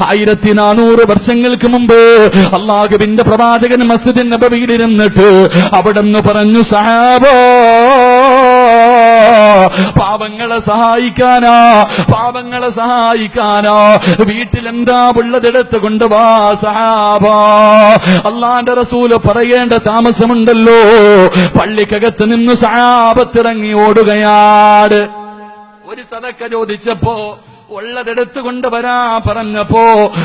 1400 വർഷങ്ങൾക്ക് മുമ്പ് അല്ലാഹുവിന്റെ പ്രവാചകൻ മസ്ജിദ് നബവിയിൽ ഇരുന്നിട്ട് അവിടെന്ന് പറഞ്ഞു, സഹാബാ, പാവങ്ങളെ സഹായിക്കാനാ വീട്ടിലെന്താ ഉള്ളതെടുത്ത് കൊണ്ടുവാ സഹാബാ. അള്ളാന്റെ റസൂല് പറയേണ്ട താമസമുണ്ടല്ലോ, പള്ളിക്കകത്ത് നിന്ന് സഹാബത്തിറങ്ങി ഓടുകയാണ്. ഒരു സദക്ക ചോദിച്ചപ്പോ ഉള്ളതെടുത്ത് കൊണ്ടുവരാ പറഞ്ഞപ്പോ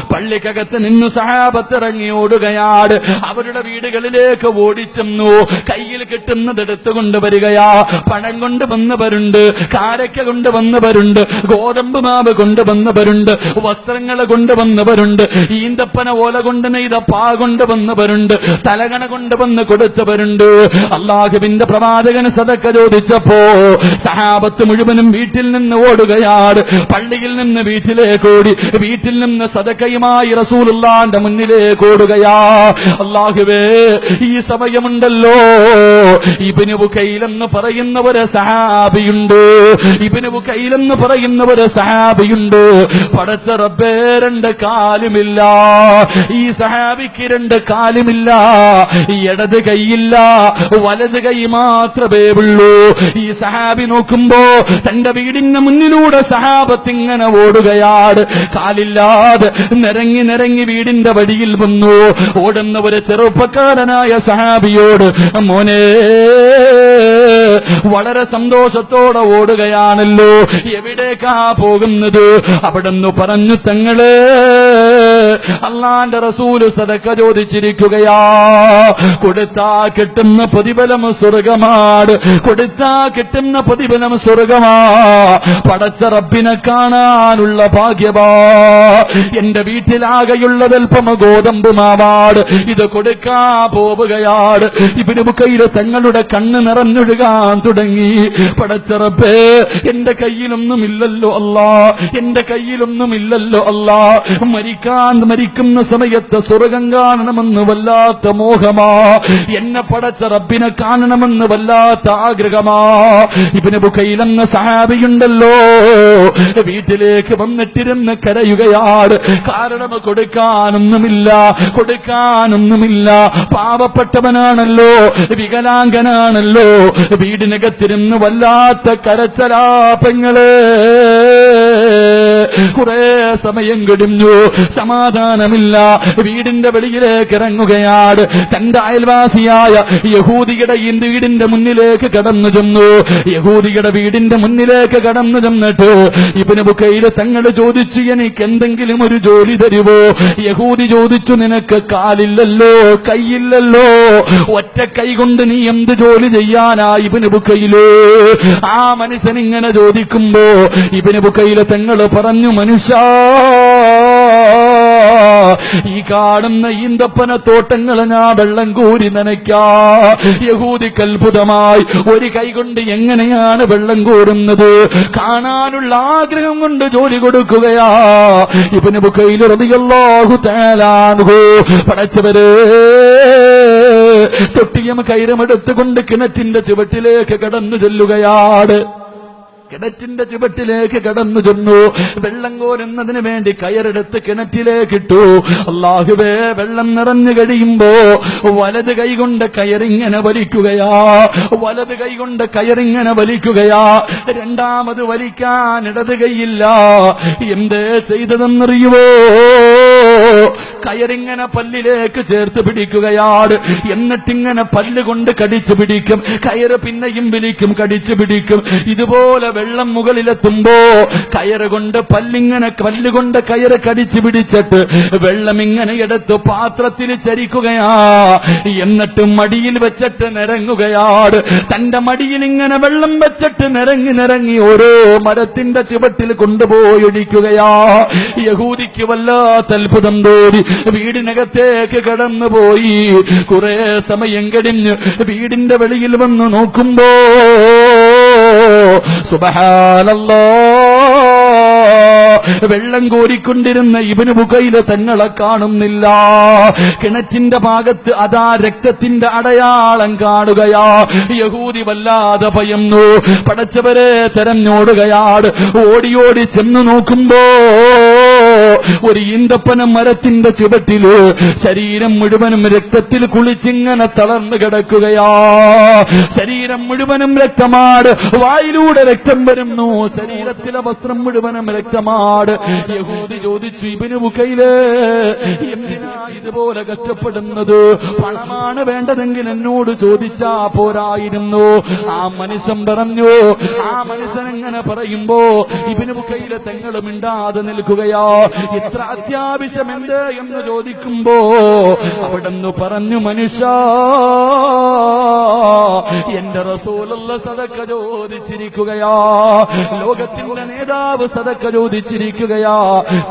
പള്ളിക്കകത്ത് നിന്ന് സഹാബത്തിറങ്ങി ഓടുകയാണ്. അവരുടെ വീടുകളിലേക്ക് ഓടിച്ചെന്നു. കയ്യിൽ കിട്ടുന്നതെടുത്ത് കൊണ്ടുവരികയാ. പണം കൊണ്ടുവന്നവരുണ്ട്, കാരക്ക കൊണ്ടുവന്നവരുണ്ട്, ഗോതമ്പ് മാവ് കൊണ്ടുവന്നവരുണ്ട്, വസ്ത്രങ്ങൾ കൊണ്ടുവന്നവരുണ്ട്, ഈന്തപ്പന ഓല കൊണ്ട് നെയ്ത പാ കൊണ്ടുവന്നവരുണ്ട്, തലകണ കൊണ്ടുവന്ന് കൊടുത്തവരുണ്ട്. അല്ലാഹുവിന്റെ പ്രവാചകന് സദക്ക ചോദിച്ചപ്പോ സഹാബത്ത് മുഴുവനും വീട്ടിൽ നിന്ന് ഓടുകയാണ്. പള്ളിയിൽ നിന്ന് വീട്ടിലേക്ക് ഓടി, വീട്ടിൽ നിന്ന് സദക്കയുമായി റസൂലുള്ളാന്റെ മുന്നിലേക്ക് ഓടുകയാ. അല്ലാഹുവേ, ഈ സമയമുണ്ടല്ലോ, ഇബ്നു ബുകൈൽ എന്ന് പറയുന്ന ഒരു സഹാബിയുണ്ട്. പടച്ച റബ്ബേ, 2 കാലുമില്ല ഈ സഹാബിക്ക്, 2 കാലുമില്ല, ഇടത് കൈയില്ല, വലത് കൈ മാത്രമേ ഉള്ളൂ. ഈ സഹാബി നോക്കുമ്പോ തന്റെ വീടിന്റെ മുന്നിലൂടെ സഹാബത്തിങ്ങനെ ഓടുകയാണ്. കാലില്ലാതെ നിരങ്ങി വീടിന്റെ വഴിയിൽ വന്നു. ഓടുന്ന ഒരു ചെറുപ്പക്കാരനായ സഹാബിയോട്, മോനെ, വളരെ സന്തോഷത്തോടെ ഓടുകയാണല്ലോ, എവിടേക്കാ പോകുന്നത്? അവിടെന്ന് പറഞ്ഞു, തങ്ങളെ, അള്ളാന്റെ റസൂല് സദക്ക ചോദിച്ചിരിക്കുകയാ. കൊടുത്താ കിട്ടുന്ന പ്രതിഫലം സ്വർഗമാണ്, കൊടുത്താ കിട്ടുന്ന പ്രതിഫലം സ്വർഗമാ. പടച്ച റബ്ബിനെ കാണാനുള്ള ഭാഗ്യമാ. എന്റെ വീട്ടിലാകെയുള്ളതൽപ്പം ഗോതമ്പ് മാവാട്, ഇത് കൊടുക്കാ പോവുകയാണ്. ഇബ്നു ബുകൈൽ തങ്ങളുടെ കണ്ണ് നിറഞ്ഞൊഴുകാൻ തുടങ്ങി. പടച്ച റബ്ബേ, എന്റെ കയ്യിലൊന്നുമില്ലല്ലോ അല്ലാ, എന്റെ കയ്യിലൊന്നുമില്ലല്ലോ അല്ലാ. മരിക്കുന്ന സമയത്ത് സ്വർഗം കാണണമെന്ന് വല്ലാത്ത മോഹമാ, എന്നെ പടച്ച റബ്ബിനെ കാണണമെന്ന് വല്ലാത്ത ആഗ്രഹമാ. ഇബ്നു ബുകൈൽ എന്ന സഹാബിയുണ്ടല്ലോ, വീട്ടിലേക്ക് വന്നിട്ടിരുന്ന് കരയുകയാണ്. കാരണം കൊടുക്കാനൊന്നുമില്ല. പാവപ്പെട്ടവനാണല്ലോ, വികലാംഗനാണല്ലോ. വീടിനകത്തിരുന്ന് വല്ലാത്ത കരച്ചലാ പെങ്ങളെ. കുറെ സമയം കഴിഞ്ഞു, സമാധാനമില്ല. വീടിന്റെ വെളിയിലേക്ക് ഇറങ്ങുകയാണ്. തന്റെ അയൽവാസിയായ യഹൂദിയുടെ വീടിന്റെ മുന്നിലേക്ക് കടന്നു ചെന്നു. യഹൂദിയുടെ വീടിന്റെ മുന്നിലേക്ക് കടന്നു ചെന്നിട്ട് ഇബ്നു ബുകൈൽ തങ്ങൾ ചോദിച്ചു, എനിക്ക് എന്തെങ്കിലും ഒരു ജോലി തരുവോ? യഹൂദി ചോദിച്ചു, നിനക്ക് കാലില്ലല്ലോ, കൈയില്ലല്ലോ, ഒറ്റ കൈ കൊണ്ട് നീ എന്ത് ജോലി ചെയ്യാനാ ഇബ്നു ബുകൈൽ? ആ മനുഷ്യൻ ഇങ്ങനെ ചോദിക്കുമ്പോ ഇബ്നു ബുകൈൽ തങ്ങൾ പറഞ്ഞു, മനുഷ്യ, ഈ കാണുന്ന ഈന്തപ്പന തോട്ടങ്ങൾ ഞാൻ വെള്ളം കോരി നനയ്ക്കാ. യഹൂദിക്ക് അത്ഭുതമായി, ഒരു കൈ കൊണ്ട് എങ്ങനെയാണ് വെള്ളം കോരുന്നത്? കാണാനുള്ള ആഗ്രഹം കൊണ്ട് ജോലി കൊടുക്കുകയാ. ഇബ്നു ബുകൈൽ റളിയല്ലാഹു തആല അൻഹു, പടച്ചവരെ, തൊട്ടിയം കയറമെടുത്തുകൊണ്ട് കിണറ്റിന്റെ ചുവട്ടിലേക്ക് കടന്നു ചെല്ലുകയാണ്. കിണറ്റിന്റെ ചുവട്ടിലേക്ക് കടന്നു ചെന്നു. വെള്ളം കോരുന്നതിന് വേണ്ടി കയറെടുത്ത് കിണറ്റിലേക്കിട്ടു. അല്ലാഹുവേ, വെള്ളം നിറഞ്ഞു കഴിയുമ്പോ വലത് കൈകൊണ്ട് കയറിങ്ങനെ വലിക്കുകയാ. രണ്ടാമത് വലിക്കാൻ ഇടത് കൈയില്ല. എന്തേ ചെയ്തതെന്നറിയുവോ? കയറിങ്ങനെ പല്ലിലേക്ക് ചേർത്ത് പിടിക്കുകയാണ്. എന്നിട്ടിങ്ങനെ പല്ലുകൊണ്ട് കടിച്ചു പിടിക്കും. കയറ് പിന്നെയും വലിക്കും, കടിച്ചു പിടിക്കും. ഇതുപോലെ വെള്ളം മുകളിലെത്തുമ്പോ കയറ് കൊണ്ട് പല്ലുകൊണ്ട് കയറ് കടിച്ചു പിടിച്ചിട്ട് വെള്ളം ഇങ്ങനെ എടുത്ത് പാത്രത്തിൽ ചരിക്കുകയാ. എന്നിട്ട് മടിയിൽ വെച്ചിട്ട് നിരങ്ങുകയാണ്. തന്റെ മടിയിൽ ഇങ്ങനെ വെള്ളം വെച്ചിട്ട് നിരങ്ങി ഓരോ മരത്തിന്റെ ചുവട്ടിൽ കൊണ്ടുപോയി ഒഴിക്കുകയാ. യഹൂദിക്ക് വല്ലാത്ത അത്ഭുതം തോന്നി. വീടിനകത്തേക്ക് കടന്നുപോയി. കുറെ സമയം കഴിഞ്ഞ് വീടിന്റെ വെളിയിൽ വന്ന് നോക്കുമ്പോ സുബ്ഹാനല്ലാഹ്, വെള്ളം കോരിക്കൊണ്ടിരുന്ന ഇബ്നു ബുകൈൽ തങ്ങളെ കാണുന്നില്ല. കിണറ്റിന്റെ ഭാഗത്ത് അതാ രക്തത്തിന്റെ അടയാളം കാണുകയാ. യഹൂദി വല്ലാതെ ഭയന്നു. പടച്ചവരെ തെരഞ്ഞോടുകയാണ്. ഓടി ചെന്ന് നോക്കുമ്പോ ഒരു ഈന്തപ്പന മരത്തിന്റെ ചുവട്ടില് ശരീരം മുഴുവനും രക്തത്തിൽ കുളിച്ചിങ്ങനെ തളർന്നു കിടക്കുകയാ. ശരീരം മുഴുവനും രക്തമാണ്, വായിലൂടെ രക്തം വരുന്നു, ശരീരത്തിലെ വസ്ത്രം മുഴുവനും രക്തമാണ്. യഹൂദി ചോദിച്ചു, ഇബ്നു ബുക്കൈല് എന്തിനാ ഇതുപോലെ കഷ്ടപ്പെടുന്നത്? പണമാണ് വേണ്ടതെങ്കിൽ എന്നോട് ചോദിച്ചാ പോരായിരുന്നു. ആ മനുഷ്യൻ പറഞ്ഞു. ആ മനുഷ്യൻ എങ്ങനെ പറയുമ്പോ ഇബ്നു ബുക്കൈല് തങ്ങൾ മിണ്ടാതെ നിൽക്കുകയാ. ഇത്ര അത്യാവശ്യം എന്ത് എന്ന് ചോദിക്കുമ്പോ അവിടെന്ന് പറഞ്ഞു, മനുഷ്യ, എന്റെ റസൂലുള്ള സദക്ക ചോദിച്ചിരിക്കുകയാ, ലോകത്തിന്റെ നേതാവ് സദക്ക ചോദിച്ചിരിക്കുകയാ.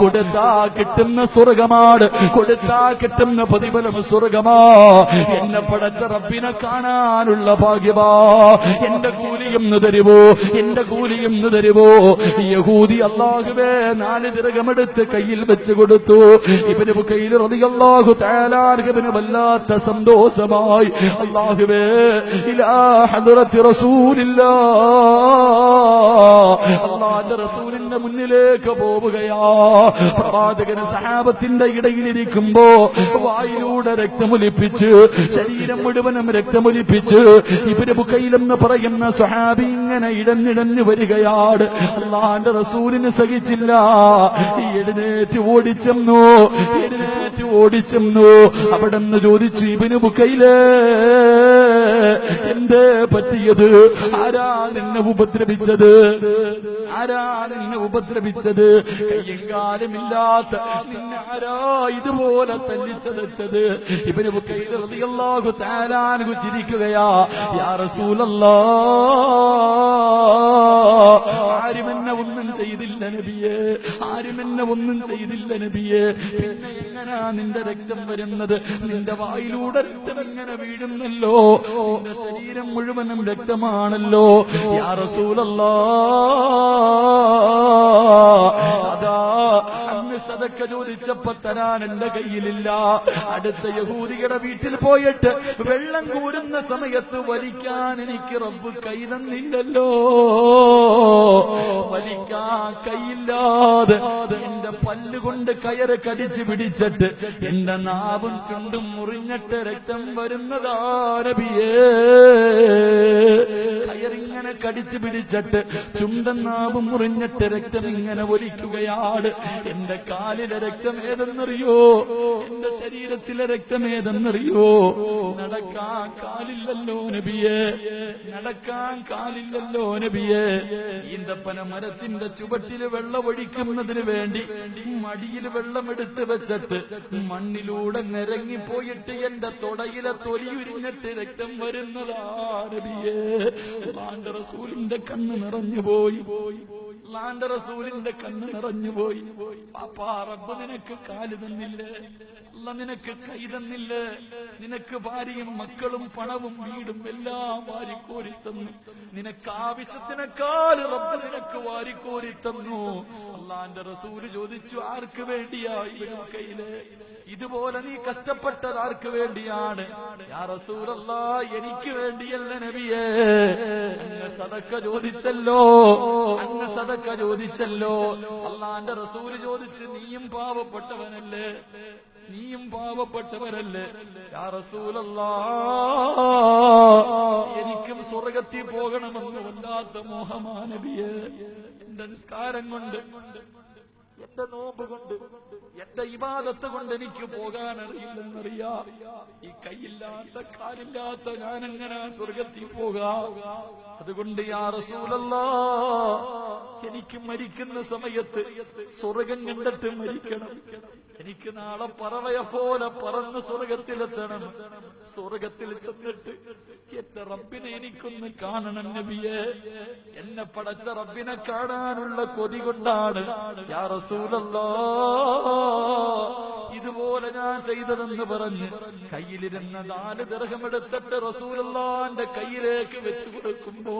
കൊടുത്താ കിട്ടുന്ന സ്വർഗമാണ്, കൊടുത്താ കിട്ടുന്ന പ്രതിഫലം സ്വർഗമാ. എന്നെ പടച്ച റബ്ബിനെ കാണാനുള്ള ഭാഗ്യമാ. എന്റെ കൂലിയെന്ന് തരുവോ, എന്റെ കൂലിയെന്ന് തരുവോ? യഹൂദി അല്ലാഹുവേ 4 ദിർഹമെടുത്ത് കയ്യിൽ വെച്ച് കൊടുത്തു. ഇബ്നു ബുക്കൈല് റളിയല്ലാഹു തആല അൻഹുവിന് വല്ലാത്ത സന്തോഷമായി. അല്ലാഹുവേ, ഇലാ ഹദ്റത്തി റസൂലില്ലാഹ്, അല്ലാഹുവിന്റെ റസൂലിന്റെ മുന്നിലേക്ക് പോവുകയാ. പ്രവാചകൻ സഹാബത്തിന്റെ ഇടയിലിരിക്കുമ്പോ വായിലൂടെ രക്തമൊലിപ്പിച്ച്, ശരീരം മുഴുവനും രക്തമൊലിപ്പിച്ച് ഇബ്നു ബുക്കൈൽ എന്ന് പറയുന്ന സ്വഹാബി ഇങ്ങനെ ഇഴഞ്ഞിഴഞ്ഞു വരികയാണ്. അല്ലാഹുവിന്റെ റസൂലിന് സഹിച്ചില്ല. എഴുന്നേറ്റ് ഓടിച്ചെന്നു, എഴുന്നേറ്റ് ഓടിച്ചെന്നു. അവിടെ നിന്ന് ചോദിച്ചു, ഇബ്നു ബുക്കൈല്, എന്തേ പറ്റിയത്? ആരാ നിന്നെ ഉപദ്രവിച്ചത്? ആരാ നിന്നെ ഉപദ്രവിച്ചത്? കയ്യും കാലുമില്ലാത്ത നിന്നെ ആരാ ഇതുപോലെ തല്ലിച്ചതച്ചത്? ഇബ്നു ബുക്കൈൽ റളിയല്ലാഹു തആല അൻഹു ചിരിക്കുകയാ. യാ റസൂലല്ലാഹ്, ആരും എന്നെ ഒന്നും ചെയ്തില്ല നബിയേ, ആരും എന്നെ ഒന്നും ചെയ്തില്ല നബിയേ. പിന്നെ എങ്ങനാ നിന്റെ രക്തം വരുന്നത്? നിന്റെ വായിലൂടെ രക്തം ഇങ്ങനെ വീഴുന്നല്ലോ, നിന്റെ ശരീരം മുഴുവനും രക്തമാണല്ലോ. യാ റസൂലല്ലാഹ്, അതാ അന്ന് സദക്ക ചോദിച്ചപ്പോ തരാൻ എന്റെ കയ്യിലില്ല. അടുത്ത യഹൂദിയുടെ വീട്ടിൽ പോയിട്ട് വെള്ളം കോരുന്ന സമയത്ത് വലിക്കാൻ എനിക്ക് റബ്ബ് കൈ തന്നില്ലല്ലോ. വലിക്കാൻ കൈയില്ലാതെ എന്റെ പല്ലുകൊണ്ട് കയറ് കടിച്ചു പിടിച്ചിട്ട് എന്റെ നാവും ചുണ്ടും മുറിഞ്ഞിട്ട് രക്തം വരുന്നതാ നബിയേ. കയറിങ്ങനെ കടിച്ചു പിടിച്ചിട്ട് ചുണ്ടൻ നാവും മുറിഞ്ഞിട്ട് രക്തം ഇങ്ങനെ ഒലിക്കുകയാണ്. എന്റെ കാലിലെ രക്തം ഏതെന്നറിയോ? എന്റെ ശരീരത്തിലെ രക്തം ഏതെന്നറിയോ? നടക്കാൻ കാലില്ലല്ലോ നബിയേ, നടക്കാൻ കാലില്ലല്ലോ നബിയേ. ഈന്തപ്പന മരത്തിന്റെ ചുവട്ടില് വെള്ളം ഒഴിക്കുന്നതിന് വേണ്ടി മടിയിൽ വെള്ളം എടുത്ത് വെച്ചിട്ട് മണ്ണിലൂടെ നിരങ്ങിപ്പോയിട്ട് എന്റെ തൊടയിലെ തൊലിയുരിഞ്ഞിട്ട് രക്തം വരുന്നതാ നബിയേ. അല്ലാഹുവിന്റെ റസൂലിന്റെ കണ്ണ് നിറഞ്ഞുപോയി, അല്ലാഹുവിന്റെ റസൂലിന്റെ കണ്ണ് നിറഞ്ഞുപോയി. പാപ്പാ, റബ്ബ് നിനക്ക് കാല് തന്നില്ലേ? അല്ല നിനക്ക് കൈ തന്നില്ലേ? നിനക്ക് ഭാര്യയും മക്കളും പണവും വീടും എല്ലാം വാരിക്കോരി തന്നു. നിനക്ക് ആവശ്യത്തിനേക്കാൾ റബ്ബ് നിനക്ക് വാരിക്കോരി തന്നു. അല്ലാഹുവിന്റെ റസൂല് ചോദിച്ചു, ആർക്ക് വേണ്ടിയാ ഇബ്നു ബുക്കൈല്? ഇതുപോലെ നീ കഷ്ടപ്പെട്ടത് ആർക്ക് വേണ്ടിയാണ്? യാ റസൂലല്ലാഹ്, എനിക്ക് വേണ്ടിയല്ല നബിയേ. അങ്ങ് സദക്ക ചോദിച്ചല്ലോ, അങ്ങ് സദക്ക ചോദിച്ചല്ലോ. അല്ലാഹുവിന്റെ റസൂല് ചോദിച്ചു, നീയും പാവപ്പെട്ടവനല്ലേ? നീയും പാവപ്പെട്ടവരല്ലേ? യാ റസൂലല്ലാഹ്, എനിക്കും സ്വർഗ്ഗത്തിൽ പോകണമെന്ന് വല്ലാത്ത മോഹമാ നബിയേ. എന്റെ നിസ്കാരം കൊണ്ട്, എന്റെ നോമ്പ് കൊണ്ട്, എന്റെ ഇബാദത്ത് കൊണ്ട് എനിക്ക് പോകാൻ അറിയില്ലെന്നറിയാം. ഈ കൈയില്ലാത്ത കാലില്ലാത്ത ഞാൻ എങ്ങനെ സ്വർഗത്തിൽ പോകാം? അതുകൊണ്ട് യാ റസൂലല്ലാഹ്, എനിക്ക് മരിക്കുന്ന സമയത്ത് സ്വർഗം കണ്ടിട്ട് മരിക്കണം. എനിക്ക് നാളെ പറവയെ പോലെ പറന്ന് സ്വർഗത്തിലെത്തണം. സ്വർഗത്തിൽ ചെന്നിട്ട് എന്റെ റബ്ബിനെ എനിക്കൊന്ന് കാണണം നബിയെ. എന്നെ പടച്ച റബ്ബിനെ കാണാനുള്ള കൊതി കൊണ്ടാണ് യാ റസൂലല്ലാഹ് ഇതുപോലെ ഞാൻ ചെയ്തതെന്ന് പറഞ്ഞ് കയ്യിലിരുന്ന 4 ദിർഹം എടുത്തിട്ട് റസൂലുള്ളാഹിന്റെ കയ്യിലേക്ക് വെച്ചു കൊടുക്കുമ്പോ